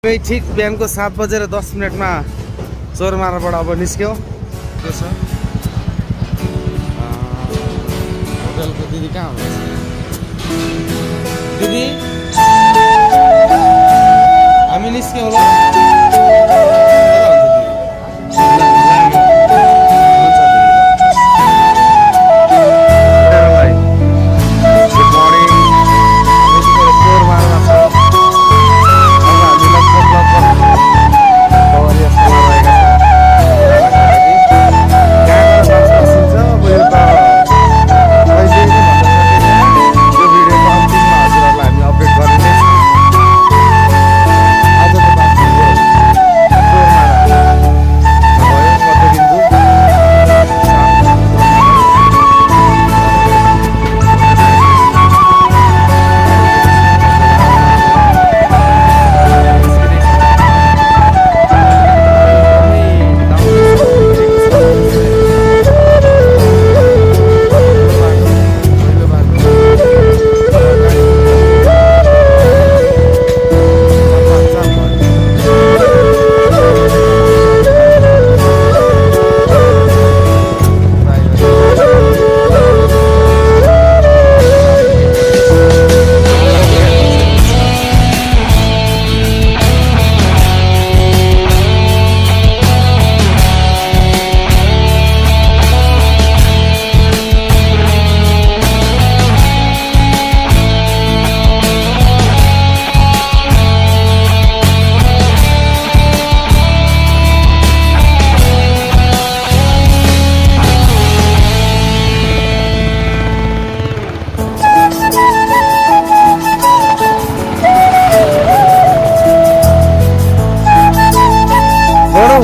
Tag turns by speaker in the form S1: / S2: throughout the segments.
S1: ठीक बिहानको 7:10 में चोरमाराबाट अब निस्क्यो। होटलको दिदी कहाँ हुनुहुन्छ? दिदी हामी निस्क्यौँ होला।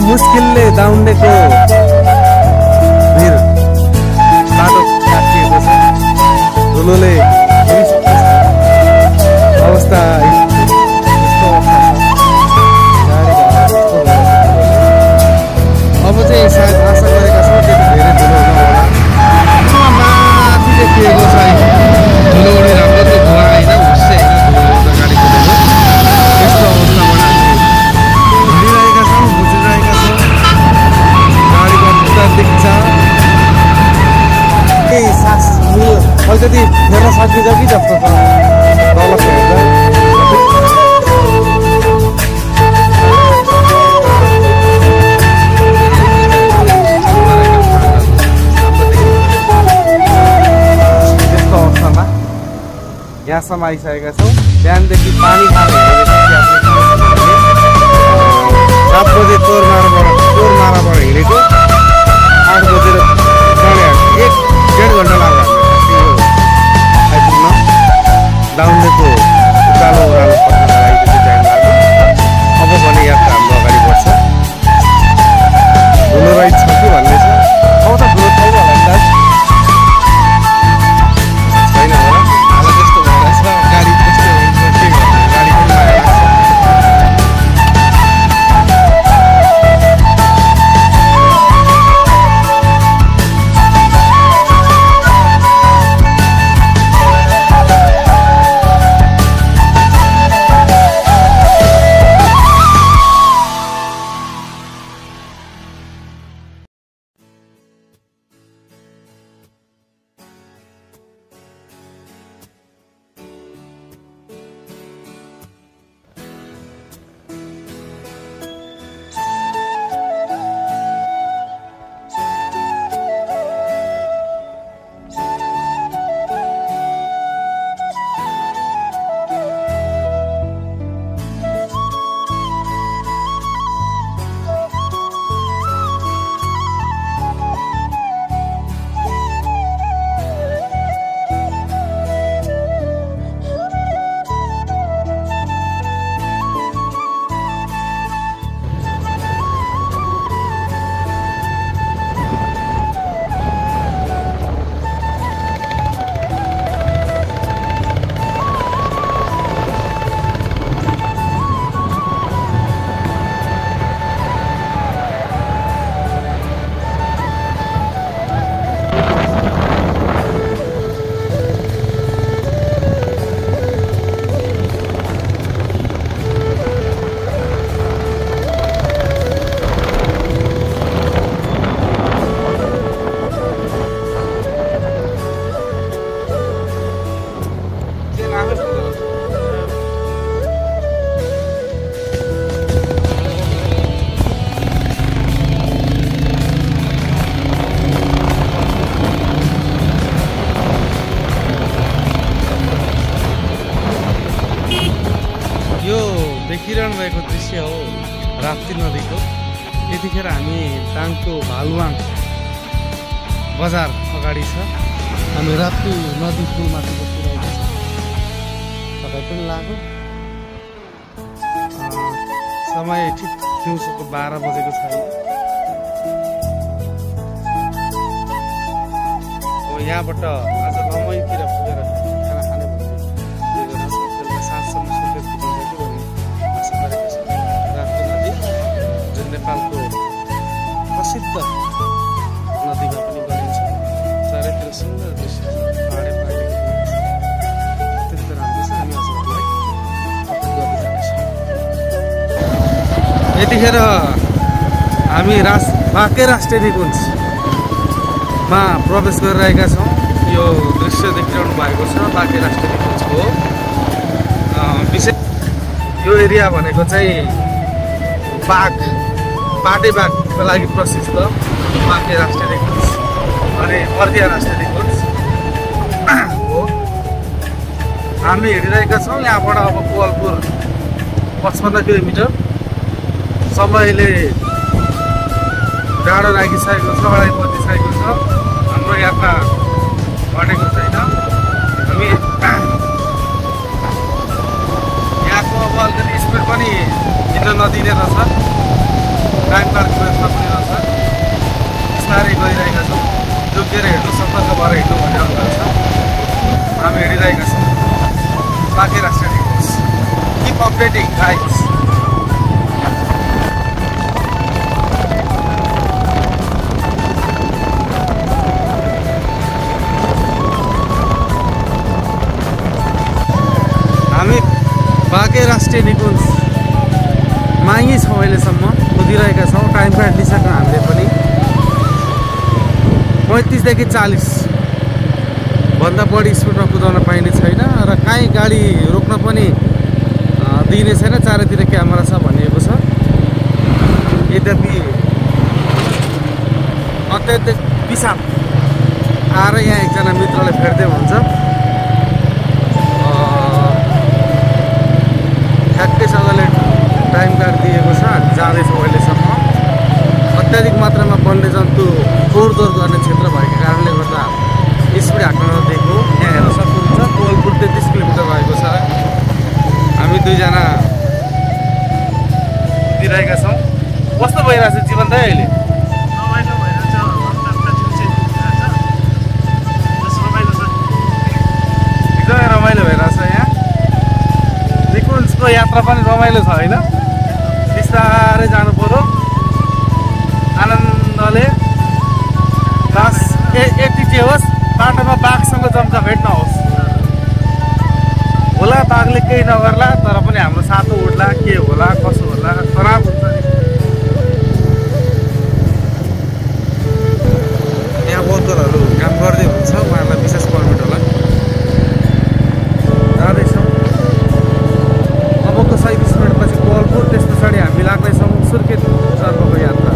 S1: मुस्किलले दाउन्डेको भिर बाटो काटिएको छ। धुलोले अवस्था अब चाहिँ सायद आशा गरेका छौँ त्यति धेरै धुलो नहोला। माथि देखिएको छ धुलो उडी राम्रो त्यो धुवा होइन हुस्से होइन धुलो गाडी कुदेको त्यस्तो अवस्थाबाट हामी हिँडिरहेका छौँ। बुझिरहेका छौँ गाडीको अवस्था देख्छ। केही सास अलिकति फेर्न सकिन्छ कि जस्तो छ तल हेर्दा। यहाँसम्म आइसकेका छौँ। बिहानदेखि पानी खाने 7 बजे चोरमाराबाट हिँडेको 8 बजेर 1-1.5 घन्टा लाग्यो आइपुग्न। दाउन्डेको उकालो ओह्रालो पत्नको लागि त्यति टाइम लाग्यो। अब भने यात्रा हाम्रो अगाडि बढ्छ। धुलो रहित छ कि भन्ने छ। अब त धुलो छैन होला नि दाजु? छैन होला। अब त्यस्तो भइरहेछ। गाडी त्यस्तो हुन्छ के गर्नु? गाडी पनि समयको दृश्य हो राप्ती नदीको। यतिखेर हामी दाङको भालुवाङ बजार अगाडि छ। हामी राप्ती नदी पुलमाथि बसिरहेको छ। तपाईँ पनि लाग्यो। समय ठिक दिउँसोको 12 बजेको छ। यहाँबाट आज लमैतिर पुगेर खाना खाने भन्ने बेलुका 7 सम्म सुतेर पुगिन्छ कि भन्ने आशा गरेको छ। राप्ती नदी जुन नेपालको प्रसिद्ध नदीमा पनि गनिन्छ। चारैतिर सुन्दर दृश्य छ। पाहाडे अत्यन्त राम्रो छ। हामी हजुरहरूलाई अपडेट गर्दै जानेछौँ। यतिखेर हामी बाँके राष्ट्रिय निकुञ्जमा प्रवेश गरिरहेका छौँ। यो दृश्य देखिरहनु भएको छ बाँके राष्ट्रिय निकुञ्जको। विशेष यो एरिया भनेको चाहिँ पाटे बाघको लागि प्रसिद्ध बाँके राष्ट्रिय निकुञ्ज अनि बर्दिया राष्ट्रिय निकुञ्ज हो। हामी हिँडिरहेका छौँ। यहाँबाट अब कोवलपुर 55 किलोमिटर। समयले डाँडो लागिसकेको छ, अडाइ बजिसकेको छ। हाम्रो यात्रा घटेको छैन। हामी यहाँको अब अलिकति स्पिड पनि हिँड्न नदिने रहेछ। टाइम पार्कको यसमा पनि रहेछ। बिस्तारै गइरहेका छौँ। जोगिएर हिँड्नु, सतर्क भएर हिँड्नु भन्ने अनुरोध छ। हामी हिँडिरहेका छौँ बाँके राष्ट्रिय निकुञ्ज। Keep updating guys. बाँके राष्ट्रिय निकुञ्ज माइङी छौँ अहिलेसम्म कुदिरहेका छौँ। टाइम प्याड लिइसक्यौँ हामीले पनि। 35 देखि 40 भन्दा बढी स्पिडमा कुदाउन पाइने छैन र काहीँ गाडी रोक्न पनि दिइने छैन। चारैतिर क्यामेरा छ भनिएको छ। यद्यपि अत्यन्तै पिसाब आएर यहाँ एकजना मित्रले फेर्दै हुन्छ। ठ्याक्कैसँगले टाइम कार्ड दिएको छ। हामी जाँदैछौँ अहिलेसम्म। अत्याधिक मात्रामा वन्यजन्तु तोडदोड गर्ने क्षेत्र भएको कारणले गर्दा स्पिड हाक्न नदिएको यहाँ हेर्न सक्नुहुन्छ। कोवलपुर 33 किलोमिटर रहेको छ। हामी दुईजना दिइरहेका छौँ। कस्तो भइरहेछ जीवन दाइ अहिले? एकदमै रमाइलो भइरहेछ। यहाँ निकुञ्जको यात्रा पनि रमाइलो छ होइन? बिस्तारै जानु पर्यो आनन्दले। बस यति चाहिँ होस् बाटोमा बाघसँग जम्काभेट नहोस्। होला बाघले केही नगर्ला तर पनि हाम्रो सातो उड्ला के होला कसो होला खराब हुन्छ नि। यहाँ वर्करहरू काम गर्दै हुन्छ। उहाँहरूलाई विशेष पर्मिट होला। जाँदैछौँ। अबको 37 मिनटपछि कोवलपुर, त्यस पछाडि हामी लाग्दैछौँ सुर्खेत तर्फको यात्रा।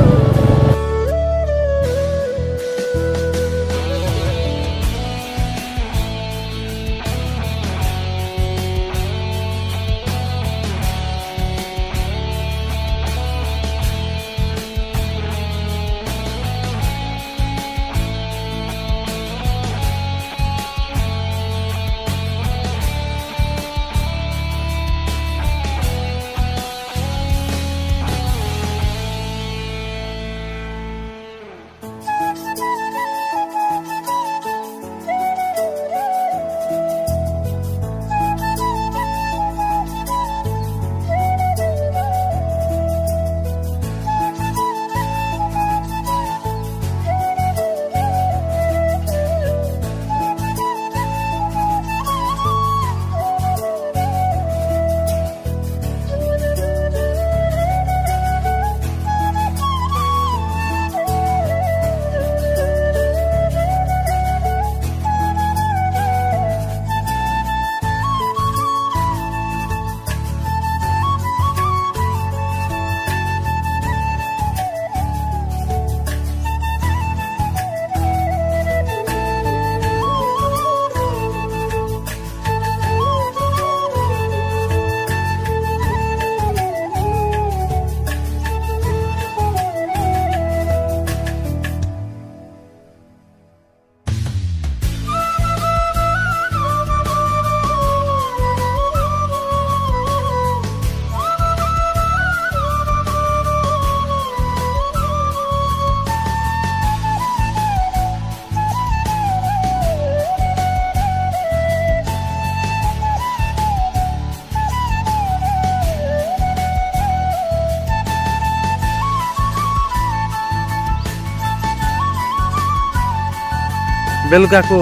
S1: बेलुकाको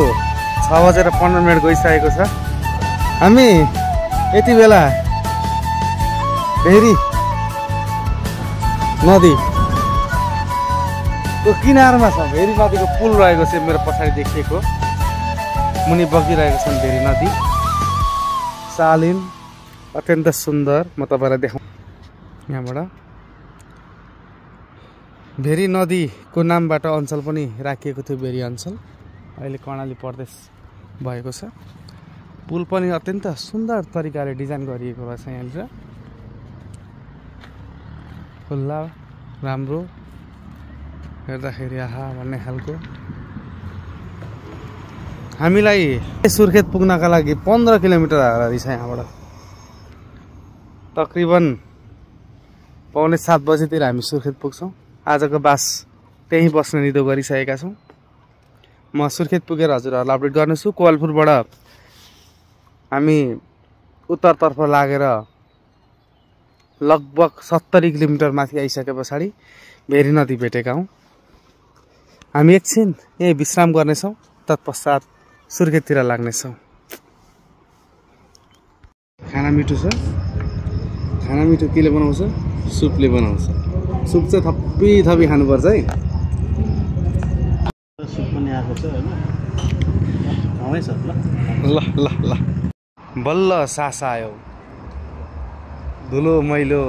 S1: 6:15 गइसकेको छ। हामी यति बेला भेरी नदीको किनारमा छ। भेरी नदीको पुल रहेको छ मेरो पछाडि देखिएको, मुनि बगिरहेको छ भेरी नदी। शालीन अत्यन्त सुन्दर। म तपाईँलाई देखाउँ यहाँबाट। भेरी नदीको नामबाट अञ्चल पनि राखिएको थियो, भेरी अञ्चल। अहिले कर्णाली प्रदेश भएको छ। पुल पनि अत्यन्त सुन्दर तरिकाले डिजाइन गरिएको रहेछ यहाँनिर। खुल्ला राम्रो हेर्दाखेरि आहा भन्ने खालको। हामीलाई सुर्खेत पुग्नका लागि 15 किलोमिटर हाराहारी छ यहाँबाट। तकरिबन 6:45 बजेतिर हामी सुर्खेत पुग्छौँ। आजको बास त्यहीँ बस्ने निदो गरिसकेका छौँ। म सुर्खेत पुगेर हजुरहरूलाई अपडेट गर्नेछु। कोवालपुरबाट हामी उत्तरतर्फ लागेर लगभग 70 किलोमिटर माथि आइसके पछाडि भेरी नदी भेटेका हौँ। हामी एकछिन यही विश्राम गर्नेछौँ, तत्पश्चात सुर्खेततिर लाग्नेछौँ। खाना मिठो छ। खाना मिठो केले बनाउँछ? सुपले बनाउँछ। सुप चाहिँ थपी खानुपर्छ है।
S2: सुप पनि आएको छ हैन? आउँछ ल
S1: ल ल बल्ल सास आयो। धुलो मैलो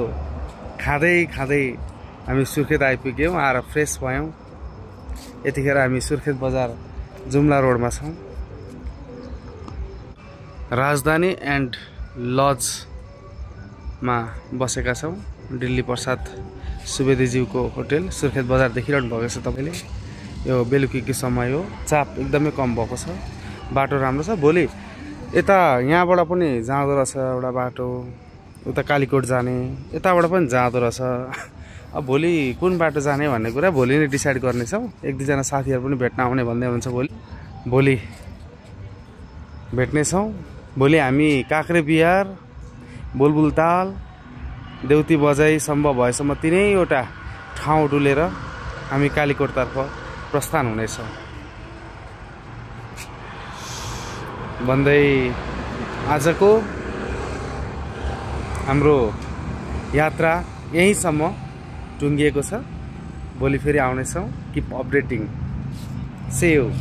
S1: खाँदै खाँदै हामी सुर्खेत आइपुग्यौँ। आएर फ्रेस भयौँ। यतिखेर हामी सुर्खेत बजार जुम्ला रोडमा छौँ। राजधानी एन्ड लजमा बसेका छौँ। दिल्ली प्रसाद सुवेदीज्यूको होटेल सुर्खेत बजार देखिरहनु भएको छ तपाईँले। यो बेलुकीको समय हो, चाप एकदमै कम भएको छ। बाटो राम्रो छ। भोलि यता यहाँबाट पनि जाँदो रहेछ एउटा बाटो, उता कालीकोट जाने, यताबाट पनि जाँदो रहेछ। अब भोलि कुन बाटो जाने भन्ने कुरा भोलि नै डिसाइड गर्नेछौँ। 1-2जना साथीहरू पनि भेट्न आउने भन्दै हुनुहुन्छ। भोलि भेट्नेछौँ। भोलि हामी काक्रे बिहार, बुलबुलताल, देउती बजाई सम्भव भएसम्म तिनैवटा ठाउँ डुलेर हामी कालीकोटतर्फ प्रस्थान हुनेछौँ भन्दै आजको हाम्रो यात्रा यहीँसम्म टुङ्गिएको छ। भोलि फेरि आउनेछौँ। Keep updating. See you.